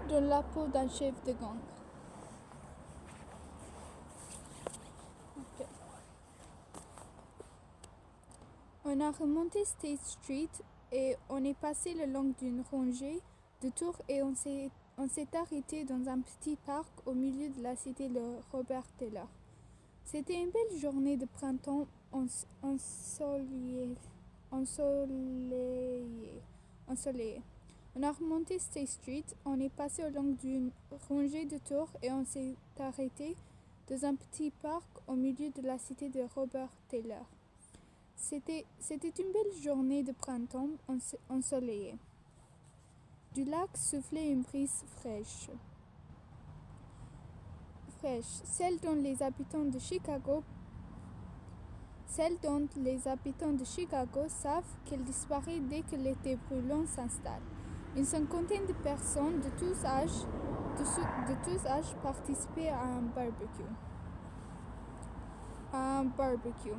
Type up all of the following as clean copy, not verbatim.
dans la peau d'un chef de gang. Okay. On a remonté State Street et on est passé le long d'une rangée de tours et on s'est arrêté dans un petit parc au milieu de la cité de Robert Taylor. C'était une belle journée de printemps ensoleillée. On a remonté State Street, on est passé au long d'une rangée de tours et on s'est arrêté dans un petit parc au milieu de la cité de Robert Taylor. C'était une belle journée de printemps ensoleillée. Du lac soufflait une brise fraîche, celle dont les habitants de Chicago savent qu'elle disparaît dès que l'été brûlant s'installe. Une cinquantaine de personnes de tous âges participaient à un barbecue.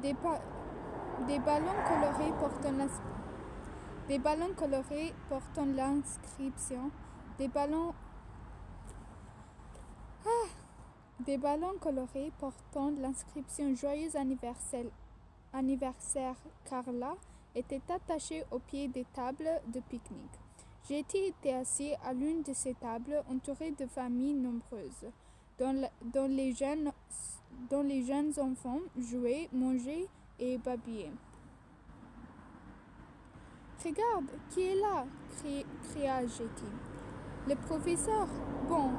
Des ballons colorés portant l'inscription Joyeux anniversaire Carla étaient attachés au pied des tables de pique-nique. J.T. était assis à l'une de ces tables, entouré de familles nombreuses, dont les jeunes enfants jouaient, mangeaient et babillaient. « Regarde, qui est là ?» cria J.T. « Le professeur. Bon,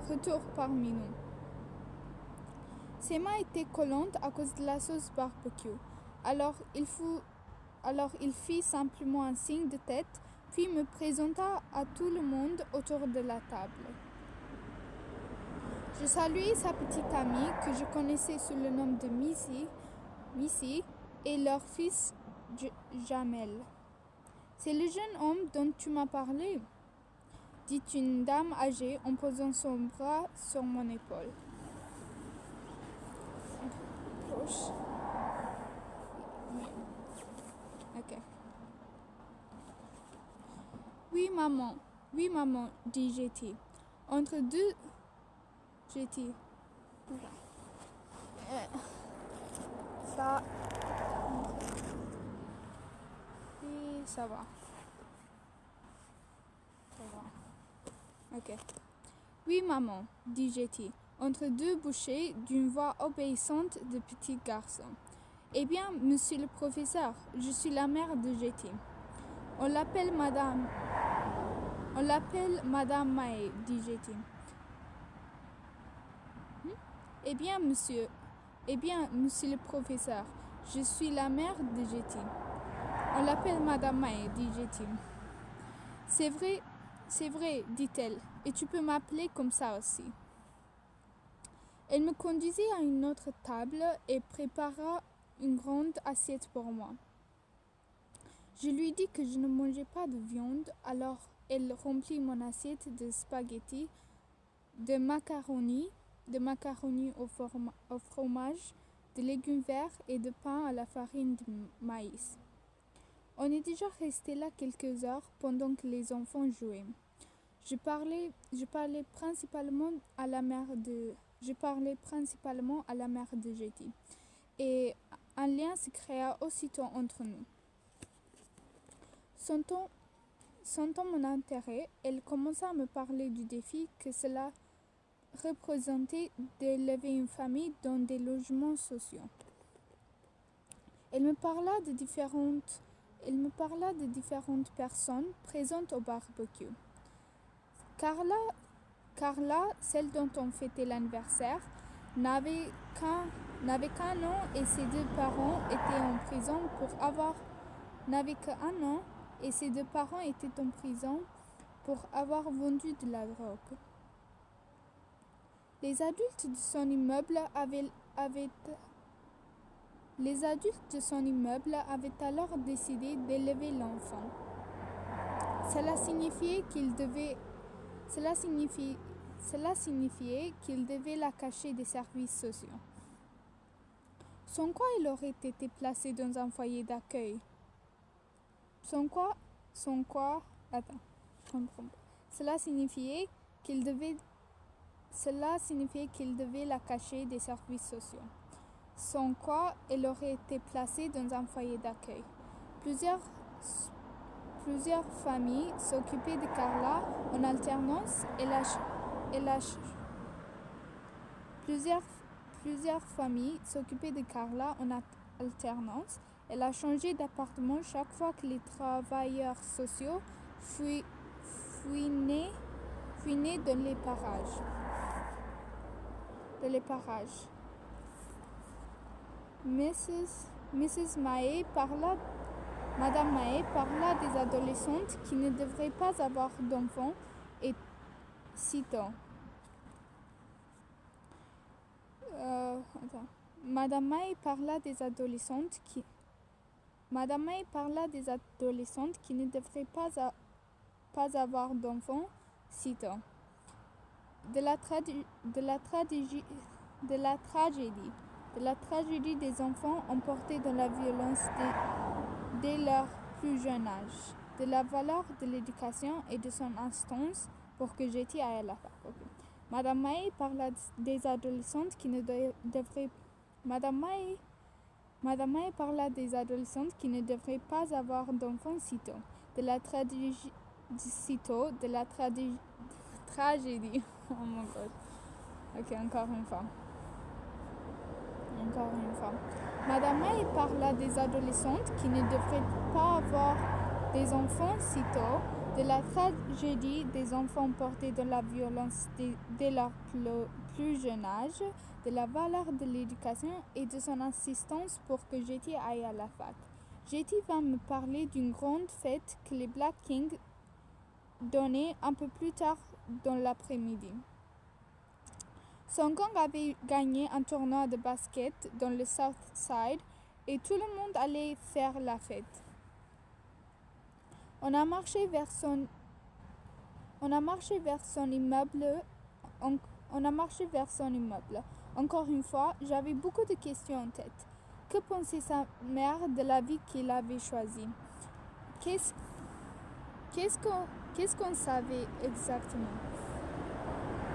retour parmi nous. » Ses mains étaient collantes à cause de la sauce barbecue. Alors il fit simplement un signe de tête, puis me présenta à tout le monde autour de la table. Je saluai sa petite amie que je connaissais sous le nom de Missy et leur fils Jamel. « C'est le jeune homme dont tu m'as parlé ?» dit une dame âgée en posant son bras sur mon épaule. Ok. Oui, maman, dit J.T. Entre deux... J.T. Ça... Et ça va. Ok. Oui, maman, dit J.T. entre deux bouchées d'une voix obéissante de petit garçon. Eh bien, monsieur le professeur, je suis la mère de J.T. On l'appelle Madame Mae, dit J.T. Eh bien, monsieur le professeur, je suis la mère de J.T. On l'appelle Madame Mae, dit J.T. C'est vrai, dit-elle, et tu peux m'appeler comme ça aussi. Elle me conduisit à une autre table et prépara une grande assiette pour moi. Je lui dis que je ne mangeais pas de viande, alors elle remplit mon assiette de spaghettis, de macaroni au fromage, de légumes verts et de pain à la farine de maïs. On est déjà resté là quelques heures pendant que les enfants jouaient. Je parlais principalement à la mère de J.T. et un lien se créa aussitôt entre nous. Sentant mon intérêt, elle commença à me parler du défi que cela représentait d'élever une famille dans des logements sociaux. Elle me parla de différentes personnes présentes au barbecue. Carla, celle dont on fêtait l'anniversaire, n'avait qu'un an et ses deux parents étaient en prison pour avoir vendu de la drogue. Les adultes de son immeuble alors décidé d'élever l'enfant. Cela signifiait qu'il devait la cacher des services sociaux. Sans quoi il aurait été placé dans un foyer d'accueil. Sans quoi Sans quoi, attends, je comprends pas. Cela signifiait qu'il devait la cacher des services sociaux, sans quoi elle aurait été placée dans un foyer d'accueil. Plusieurs familles s'occupaient de Carla en alternance plusieurs familles s'occupaient de Carla en alternance. Elle a changé d'appartement chaque fois que les travailleurs sociaux fouinaient dans les parages. Madame Mahé parla des adolescentes qui ne devraient pas avoir d'enfants et citant. Madame Mahé parla des adolescentes qui ne devraient pas avoir d'enfants, citant. De la tragédie des enfants emportés dans la violence dès leur plus jeune âge, de la valeur de l'éducation et de son instance pour que Jetty aille à la fac. Okay. Madame Mahé parla des adolescentes qui ne devraient pas avoir d'enfants, cito. De la tragédie. Oh mon god. Ok, encore une fois. Madame Mahé parla des adolescentes qui ne devraient pas avoir des enfants sitôt, de la tragédie des enfants portés dans la violence dès leur plus jeune âge, de la valeur de l'éducation et de son insistance pour que Jetty aille à la fac. Jetty va me parler d'une grande fête que les Black Kings donnaient un peu plus tard dans l'après-midi. Son gang avait gagné un tournoi de basket dans le South Side et tout le monde allait faire la fête. On a marché vers son immeuble. Encore une fois, j'avais beaucoup de questions en tête. Que pensait sa mère de la vie qu'il avait choisie? Qu'est-ce qu'on savait exactement?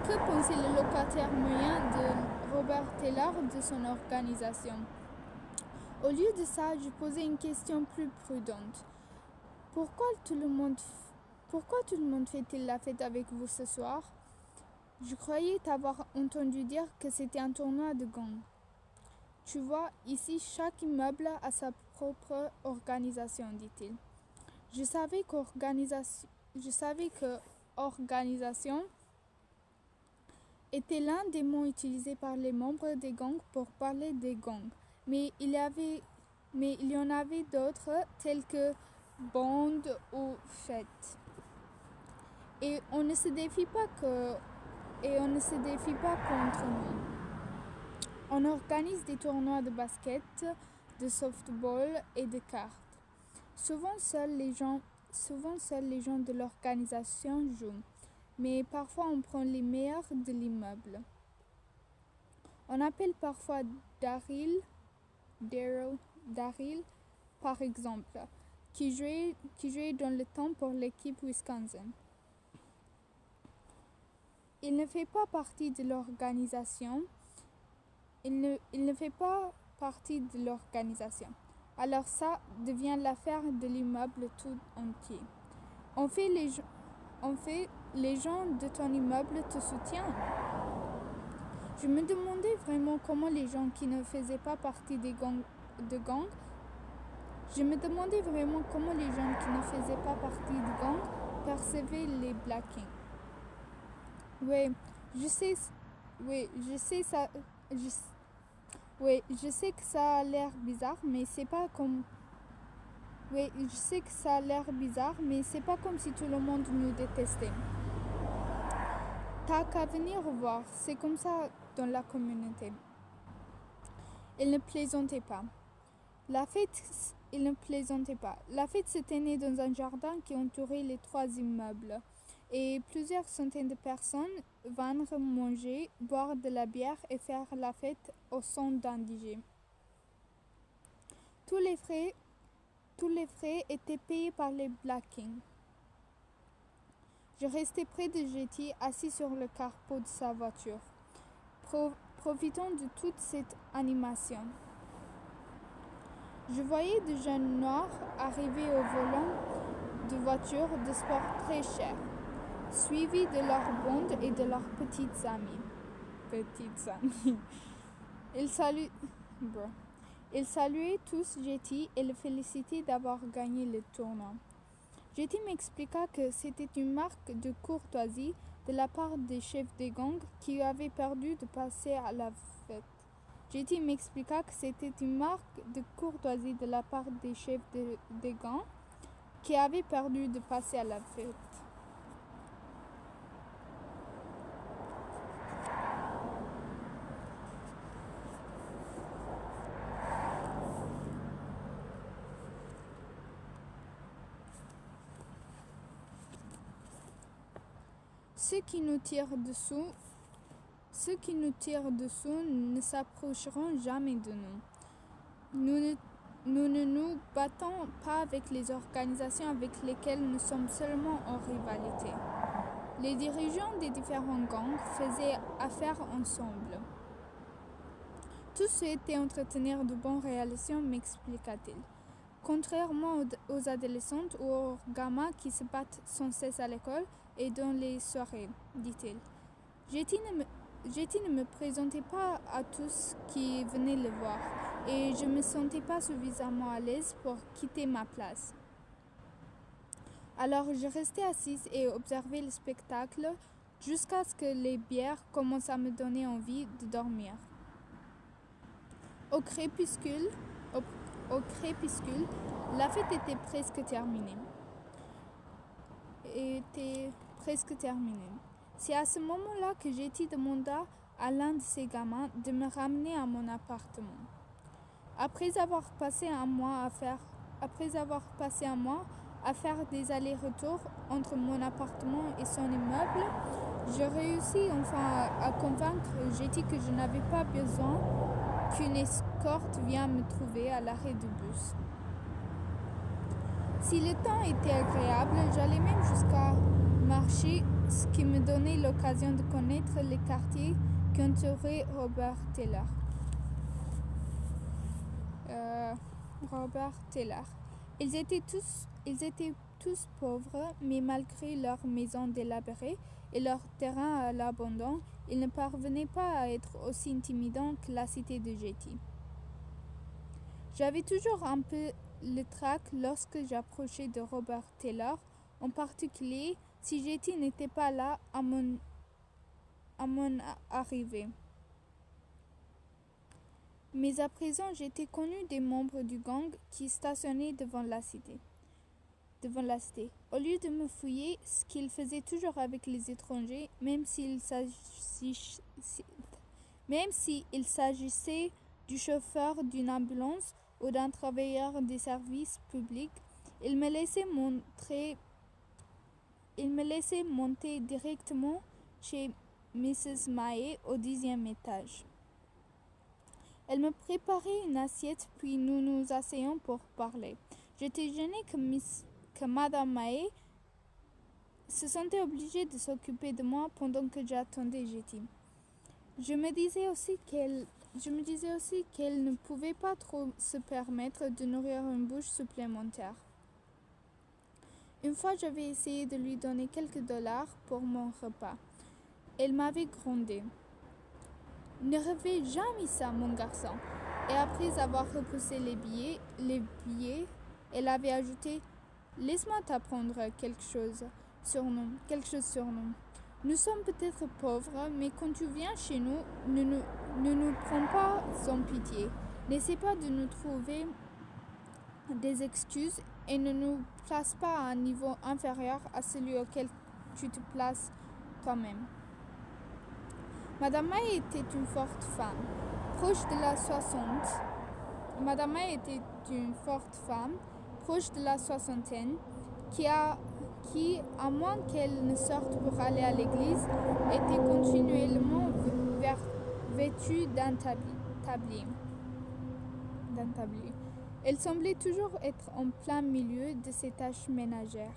Que pensait le locataire moyen de Robert Taylor de son organisation? Au lieu de ça, je posais une question plus prudente. Pourquoi tout le monde fait-il la fête avec vous ce soir? Je croyais t'avoir entendu dire que c'était un tournoi de gang. Tu vois, ici, chaque immeuble a sa propre organisation, dit-il. Je savais que organisation était l'un des mots utilisés par les membres des gangs pour parler des gangs, mais il y en avait d'autres tels que bande ou fête. Et on ne se défie pas contre nous. On organise des tournois de basket, de softball et de cartes. Souvent seuls les gens de l'organisation jouent, mais parfois on prend les meilleurs de l'immeuble. On appelle parfois Daryl, par exemple, qui jouait dans le temps pour l'équipe Wisconsin. Il ne fait pas partie de l'organisation. Alors ça devient l'affaire de l'immeuble tout entier. En fait, les gens de ton immeuble te soutiennent. Je me demandais vraiment comment les gens qui ne faisaient pas partie des gangs percevaient les Black Kings. Oui, je sais que ça a l'air bizarre, mais c'est pas comme si tout le monde nous détestait. T'as qu'à venir voir, c'est comme ça dans la communauté. Il ne plaisantait pas. La fête se tenait dans un jardin qui entourait les 3 immeubles. Et plusieurs centaines de personnes vinrent manger, boire de la bière et faire la fête au son d'un DJ. Tous les frais tous les frais étaient payés par les Blacking. Je restais près de Jetty, assis sur le capot de sa voiture, profitant de toute cette animation. Je voyais de jeunes noirs arriver au volant de voitures de sport très chères, suivis de leurs bondes et de leurs petites amies. Ils saluaient tous Jetty et le félicitaient d'avoir gagné le tournoi. Jetty m'expliqua que c'était une marque de courtoisie de la part des chefs des gangs qui avaient perdu de passer à la fête. Jetty m'expliqua que c'était une marque de courtoisie de la part des chefs des gangs qui avaient perdu de passer à la fête. Ceux qui nous tirent dessous ne s'approcheront jamais de nous. Nous ne nous battons pas avec les organisations avec lesquelles nous sommes seulement en rivalité. Les dirigeants des différents gangs faisaient affaire ensemble. Tous souhaitaient entretenir de bonnes relations, m'expliqua-t-il. Contrairement aux adolescentes ou aux gamins qui se battent sans cesse à l'école et dans les soirées, dit-il. Jetty ne me présentait pas à tous qui venaient le voir et je ne me sentais pas suffisamment à l'aise pour quitter ma place. Alors je restais assise et observais le spectacle jusqu'à ce que les bières commencent à me donner envie de dormir. Au crépuscule, la fête était presque terminée. C'est à ce moment-là que Jetty demanda à l'un de ses gamins de me ramener à mon appartement. Après avoir passé un mois à faire des allers-retours entre mon appartement et son immeuble, je réussis enfin à convaincre Jetty que je n'avais pas besoin qu'une escorte vienne me trouver à l'arrêt du bus. Si le temps était agréable, j'allais même jusqu'à marcher, ce qui me donnait l'occasion de connaître les quartiers qui entouraient Robert Taylor. Ils étaient tous pauvres, mais malgré leur maison délabrée et leur terrain à l'abandon, ils ne parvenaient pas à être aussi intimidants que la cité de Jetty. J'avais toujours un peu le trac lorsque j'approchais de Robert Taylor, en particulier si Jetty n'était pas là à mon arrivée. Mais à présent, j'étais connu des membres du gang qui stationnaient devant la cité. Au lieu de me fouiller, ce qu'ils faisaient toujours avec les étrangers, même s'il s'agissait du chauffeur d'une ambulance ou d'un travailleur des services publics, ils me laissaient monter directement chez Mrs. Maé au 10e étage. Elle me préparait une assiette, puis nous nous asseyons pour parler. J'étais gênée que Madame Maé se sentait obligée de s'occuper de moi pendant que j'attendais Jetty. Je me disais aussi qu'elle ne pouvait pas trop se permettre de nourrir une bouche supplémentaire. Une fois, j'avais essayé de lui donner quelques dollars pour mon repas. Elle m'avait grondé. « Ne refais jamais ça, mon garçon. » Et après avoir repoussé les billets, elle avait ajouté « Laisse-moi t'apprendre quelque chose sur nous. Nous sommes peut-être pauvres, mais quand tu viens chez nous, ne nous prends pas en pitié. N'essaie pas de nous trouver des excuses et ne nous place pas à un niveau inférieur à celui auquel tu te places toi-même. » Madame May était une forte femme, proche de la soixantaine, qui, à moins qu'elle ne sorte pour aller à l'église, était continuellement vêtue d'un tablier. Elle semblait toujours être en plein milieu de ses tâches ménagères.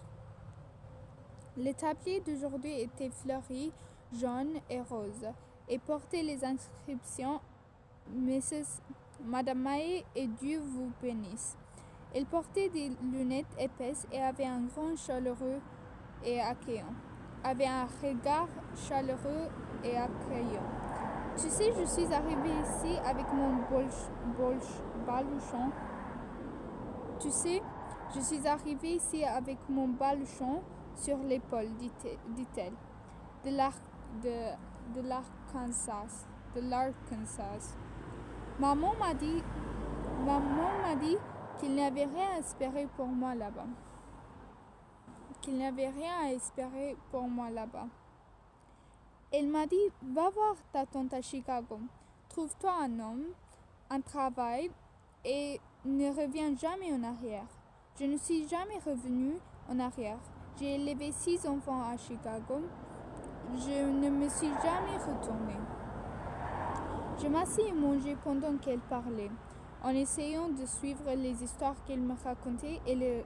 Le tablier d'aujourd'hui était fleuri, jaune et rose, et portait les inscriptions Mrs. Madame Maé et Dieu vous bénisse. Elle portait des lunettes épaisses et avait un grand chaleureux et accueillant. Avait un regard chaleureux et accueillant. Tu sais, je suis arrivée ici avec mon baluchon. Tu sais, je suis arrivée ici avec mon baluchon sur l'épaule, dit-elle. De l'Arkansas. Maman m'a dit qu'il n'y avait rien à espérer pour moi là-bas. Elle m'a dit, va voir ta tante à Chicago. Trouve-toi un homme, un travail et ne reviens jamais en arrière. Je ne suis jamais revenue en arrière. J'ai élevé 6 enfants à Chicago. Je ne me suis jamais retournée. Je m'assis et mangeais pendant qu'elle parlait, en essayant de suivre les histoires qu'elle me racontait et le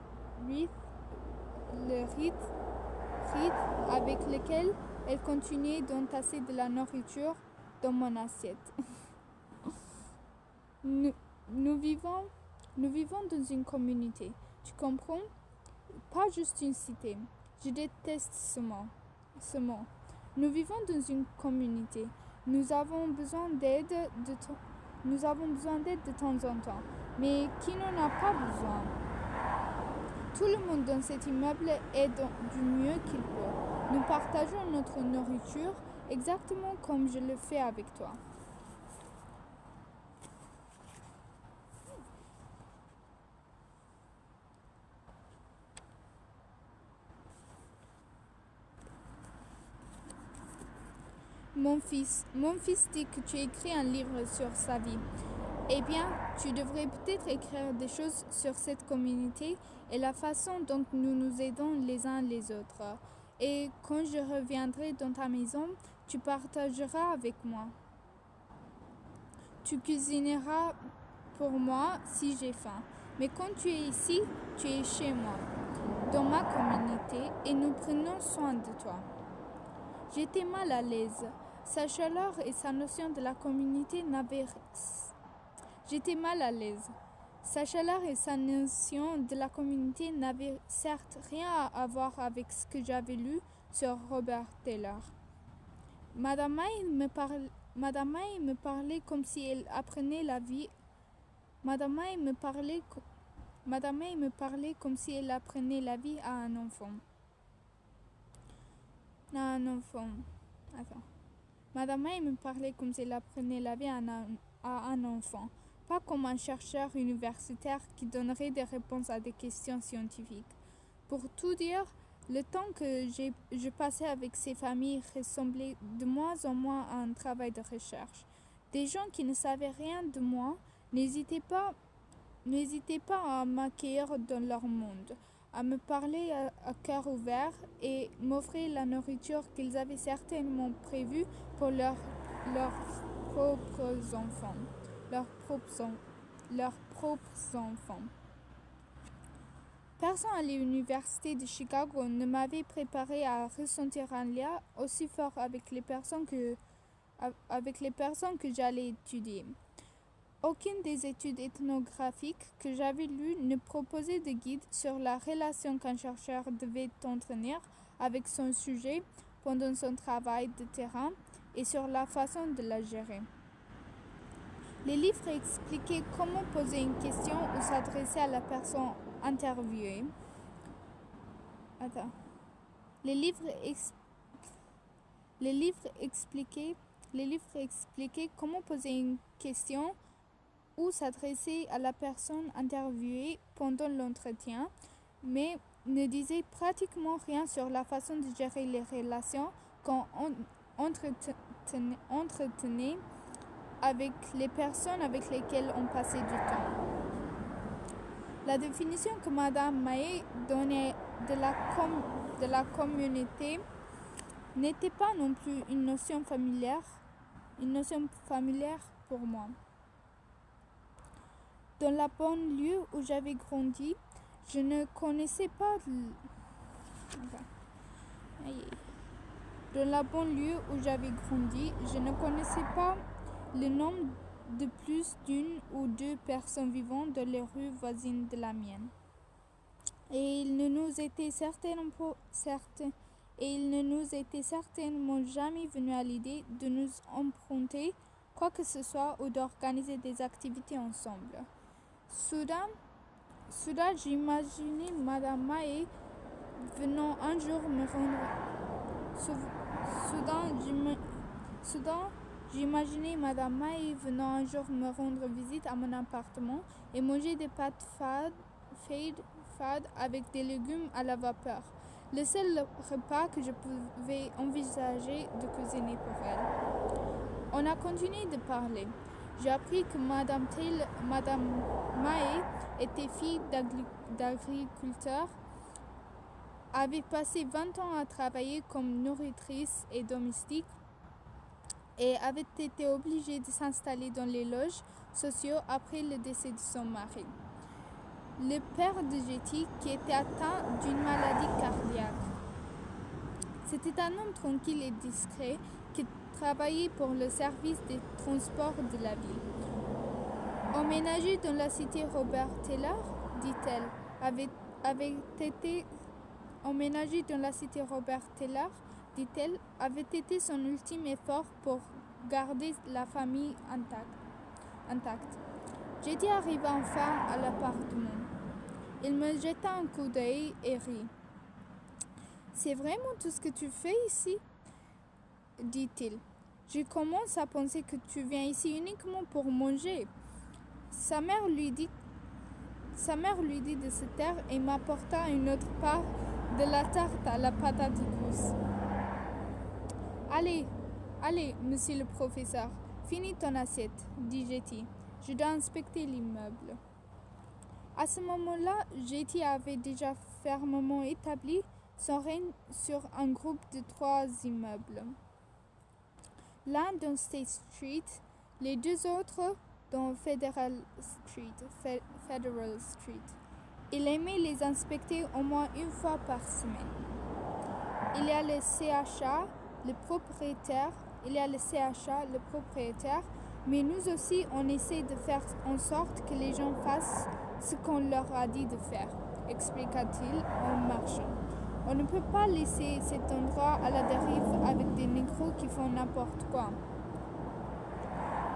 rythme avec lequel elle continuait d'entasser de la nourriture dans mon assiette. Nous vivons dans une communauté, tu comprends? Pas juste une cité. Je déteste ce mot. Nous vivons dans une communauté. Nous avons besoin d'aide de temps en temps. Mais qui n'en a pas besoin? Tout le monde dans cet immeuble aide du mieux qu'il peut. Nous partageons notre nourriture exactement comme je le fais avec toi. Mon fils dit que tu écris un livre sur sa vie. Eh bien, tu devrais peut-être écrire des choses sur cette communauté et la façon dont nous nous aidons les uns les autres. Et quand je reviendrai dans ta maison, tu partageras avec moi. Tu cuisineras pour moi si j'ai faim. Mais quand tu es ici, tu es chez moi, dans ma communauté, et nous prenons soin de toi. J'étais mal à l'aise. Sa chaleur et sa notion de la communauté n'avaient... J'étais mal à l'aise. Sa chaleur et sa notion de la communauté n'avaient certes rien à voir avec ce que j'avais lu sur Robert Taylor. Madame May me parlait comme si elle apprenait la vie. Madame May me parlait comme si elle apprenait la vie à un enfant. Madame May me parlait comme si elle apprenait la vie à un enfant, pas comme un chercheur universitaire qui donnerait des réponses à des questions scientifiques. Pour tout dire, le temps que je passais avec ces familles ressemblait de moins en moins à un travail de recherche. Des gens qui ne savaient rien de moi n'hésitaient pas à m'accueillir dans leur monde, à me parler à cœur ouvert et m'offrir la nourriture qu'ils avaient certainement prévue pour leurs propres enfants. Personne à l'université de Chicago ne m'avait préparé à ressentir un lien aussi fort avec les personnes que j'allais étudier. Aucune des études ethnographiques que j'avais lues ne proposait de guide sur la relation qu'un chercheur devait entretenir avec son sujet pendant son travail de terrain et sur la façon de la gérer. Les livres expliquaient comment poser une question ou s'adresser à la personne interviewée. Les livres expliquaient comment poser une question ou s'adresser à la personne interviewée pendant l'entretien, mais ne disaient pratiquement rien sur la façon de gérer les relations qu'on entretenait avec les personnes avec lesquelles on passait du temps. La définition que Madame May donnait de la communauté n'était pas non plus une notion familière pour moi. Dans la banlieue où j'avais grandi, je ne connaissais pas Dans la banlieue où j'avais grandi, je ne connaissais pas le nombre de plus d'une ou deux personnes vivant dans les rues voisines de la mienne. Et il ne nous était certainement jamais venu à l'idée de nous emprunter quoi que ce soit ou d'organiser des activités ensemble. Soudain, j'imaginais Madame Mae venant un jour me rendre visite à mon appartement et manger des pâtes fades avec des légumes à la vapeur. Le seul repas que je pouvais envisager de cuisiner pour elle. On a continué de parler. J'ai appris que Madame Mae était fille d'agriculteur, avait passé 20 ans à travailler comme nourritrice et domestique et avait été obligée de s'installer dans les loges sociaux après le décès de son mari, le père de Jetty, qui était atteint d'une maladie cardiaque. C'était un homme tranquille et discret qui travaillait pour le service des transports de la ville. Emménagé dans la cité Robert Taylor, dit-elle, avait été son ultime effort pour garder la famille intacte. Jetty arriva enfin à l'appartement. Il me jeta un coup d'œil et rit. « C'est vraiment tout ce que tu fais ici ?» dit-il. « Je commence à penser que tu viens ici uniquement pour manger. » Sa mère lui dit de se taire et m'apporta une autre part de la tarte à la patate douce. « Allez, monsieur le professeur, finis ton assiette, dit Jetty. Je dois inspecter l'immeuble. » À ce moment-là, Jetty avait déjà fermement établi son règne sur un groupe de 3 immeubles. L'un dans State Street, les 2 autres dans Federal Street. Il aimait les inspecter au moins une fois par semaine. Il y a le CHA, le propriétaire, mais nous aussi on essaie de faire en sorte que les gens fassent ce qu'on leur a dit de faire, expliqua-t-il en marchant. On ne peut pas laisser cet endroit à la dérive avec des négros qui font n'importe quoi.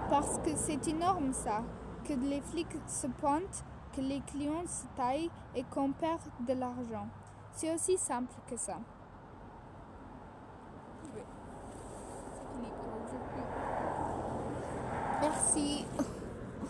Parce que c'est énorme ça, que les flics se pointent, que les clients se taillent et qu'on perd de l'argent. C'est aussi simple que ça. Oui. C'est fini pour aujourd'hui. Merci.